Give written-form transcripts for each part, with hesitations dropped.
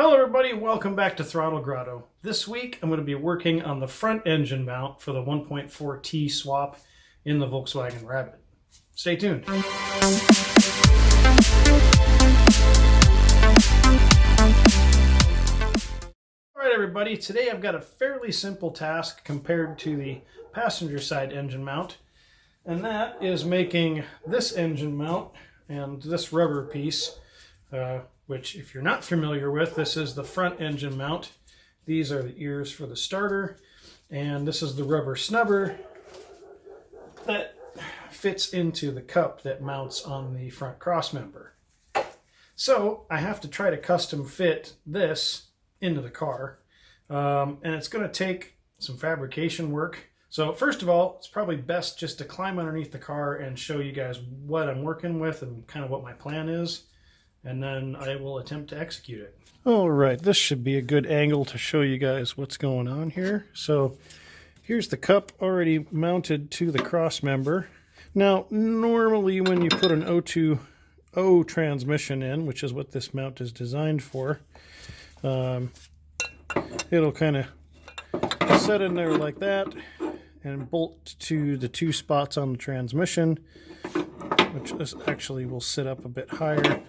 Hello everybody, welcome back to Throttle Grotto. This week I'm going to be working on the front engine mount for the 1.4T swap in the Volkswagen Rabbit. Stay tuned. Alright everybody, today I've got a fairly simple task compared to the passenger side engine mount, and that is making this engine mount and this rubber piece, which if you're not familiar with, this is the front engine mount. These are the ears for the starter, and this is the rubber snubber that fits into the cup that mounts on the front crossmember. So I have to try to custom fit this into the car, and it's going to take some fabrication work. So first of all, it's probably best just to climb underneath the car and show you guys what I'm working with and kind of what my plan is, and then I will attempt to execute it. All right, this should be a good angle to show you guys what's going on here. So here's the cup already mounted to the crossmember. Now, normally when you put an O2O transmission in, which is what this mount is designed for, it'll kind of set in there like that and bolt to the two spots on the transmission, which this actually will sit up a bit higher.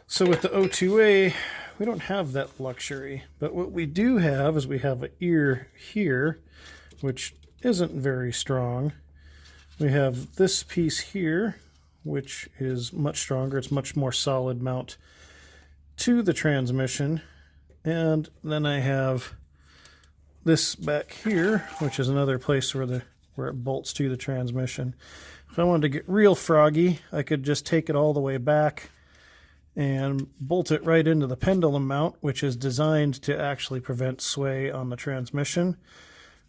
So with the O2A, we don't have that luxury, but what we do have is we have an ear here, which isn't very strong. We have this piece here, which is much stronger. It's much more solid mount to the transmission. And then I have this back here, which is another place where it bolts to the transmission. If I wanted to get real froggy, I could just take it all the way back and bolt it right into the pendulum mount, which is designed to actually prevent sway on the transmission,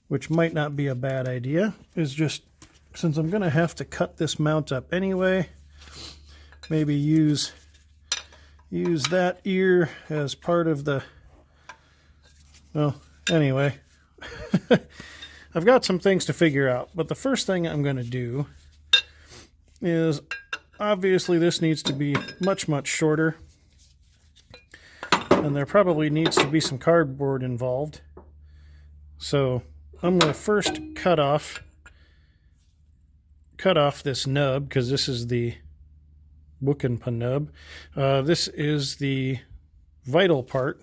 which might not be a bad idea. Is just, since I'm going to have to cut this mount up anyway, maybe use that ear as part of the, well, anyway, I've got some things to figure out, but the first thing I'm going to do is, obviously this needs to be much, much shorter, and there probably needs to be some cardboard involved. So I'm going to first cut off this nub, because this is the Wookenpa nub. This is the vital part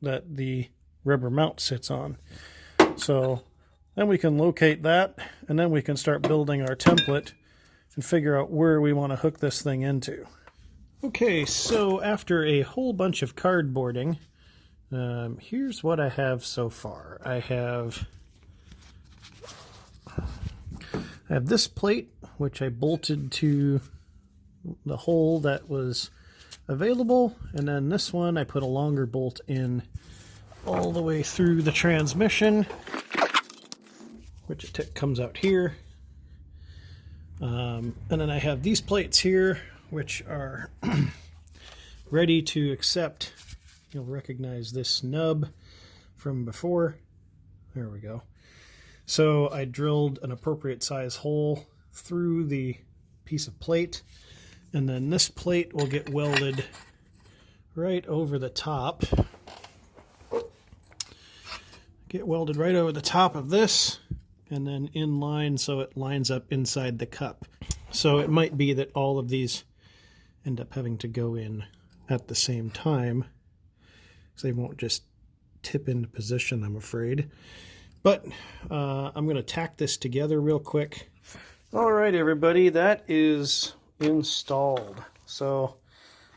that the rubber mount sits on. So then we can locate that, and then we can start building our template and figure out where we want to hook this thing into. Okay, so after a whole bunch of cardboarding, here's what I have so far. I have this plate, which I bolted to the hole that was available, and then this one I put a longer bolt in all the way through the transmission, which comes out here. And then I have these plates here, which are ready to accept. You'll recognize this nub from before. There we go. So I drilled an appropriate size hole through the piece of plate, and then this plate will get welded right over the top. Get welded right over the top of this, and then in line so it lines up inside the cup. So it might be that all of these end up having to go in at the same time, so they won't just tip into position, I'm afraid. But I'm going to tack this together real quick. All right, everybody, that is installed. So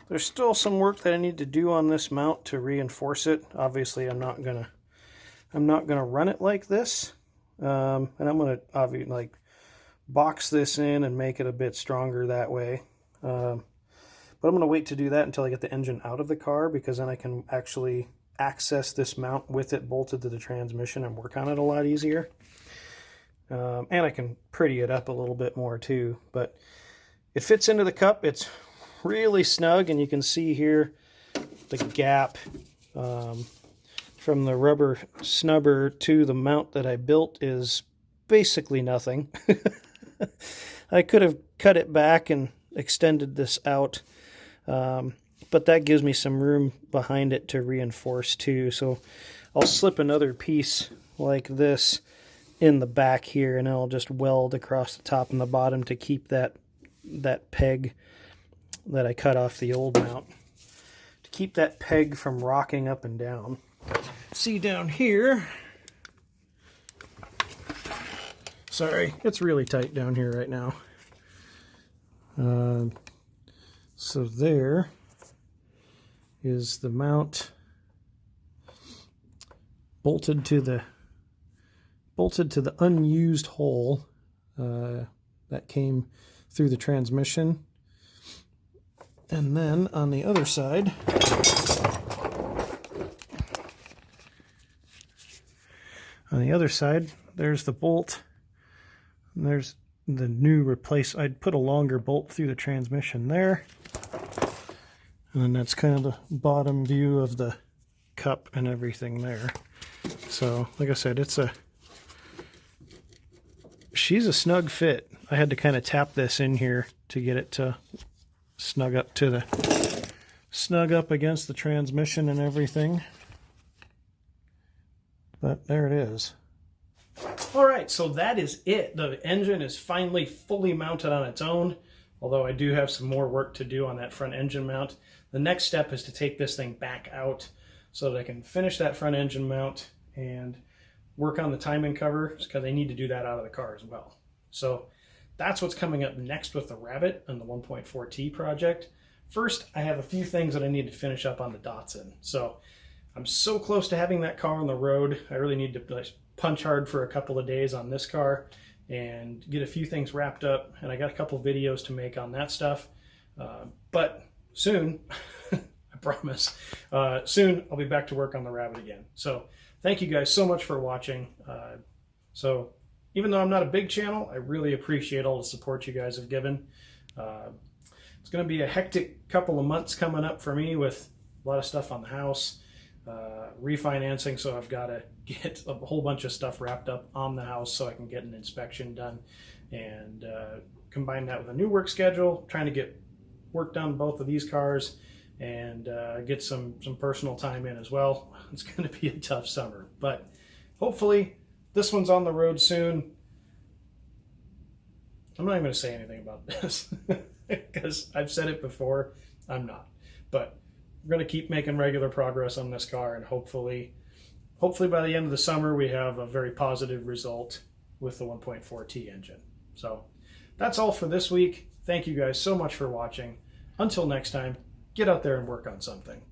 there's still some work that I need to do on this mount to reinforce it. Obviously, I'm not gonna run it like this. And I'm going to obviously box this in and make it a bit stronger that way. But I'm going to wait to do that until I get the engine out of the car, because then I can actually access this mount with it bolted to the transmission and work on it a lot easier. And I can pretty it up a little bit more too. But it fits into the cup. It's really snug, and you can see here the gap from the rubber snubber to the mount that I built is basically nothing. I could have cut it back and extended this out, but that gives me some room behind it to reinforce too. So I'll slip another piece like this in the back here, and I'll just weld across the top and the bottom to keep that peg that I cut off the old mount, to keep that peg from rocking up and down. See down here, sorry, it's really tight down here right now. So there is the mount bolted to the unused hole that came through the transmission. And then on the other side, there's the bolt, and there's the new replace. I'd put a longer bolt through the transmission there, and then that's kind of the bottom view of the cup and everything there. So like I said, she's a snug fit. I had to kind of tap this in here to get it to snug up against the transmission and everything. But there it is. All right, so that is it. The engine is finally fully mounted on its own, although I do have some more work to do on that front engine mount. The next step is to take this thing back out so that I can finish that front engine mount and work on the timing cover, because I need to do that out of the car as well. So that's what's coming up next with the Rabbit and the 1.4T project. First, I have a few things that I need to finish up on the Datsun. So I'm so close to having that car on the road. I really need to punch hard for a couple of days on this car and get a few things wrapped up. And I got a couple videos to make on that stuff. But soon, I promise, soon I'll be back to work on the Rabbit again. So thank you guys so much for watching. So even though I'm not a big channel, I really appreciate all the support you guys have given. It's going to be a hectic couple of months coming up for me with a lot of stuff on the house, refinancing, so I've got to get a whole bunch of stuff wrapped up on the house so I can get an inspection done, and combine that with a new work schedule, trying to get work done both of these cars, and get some personal time in as well. It's going to be a tough summer, but hopefully this one's on the road soon. I'm not even going to say anything about this because I've said it before. I'm not. But we're going to keep making regular progress on this car, and hopefully by the end of the summer we have a very positive result with the 1.4T engine. So that's all for this week. Thank you guys so much for watching. Until next time, get out there and work on something.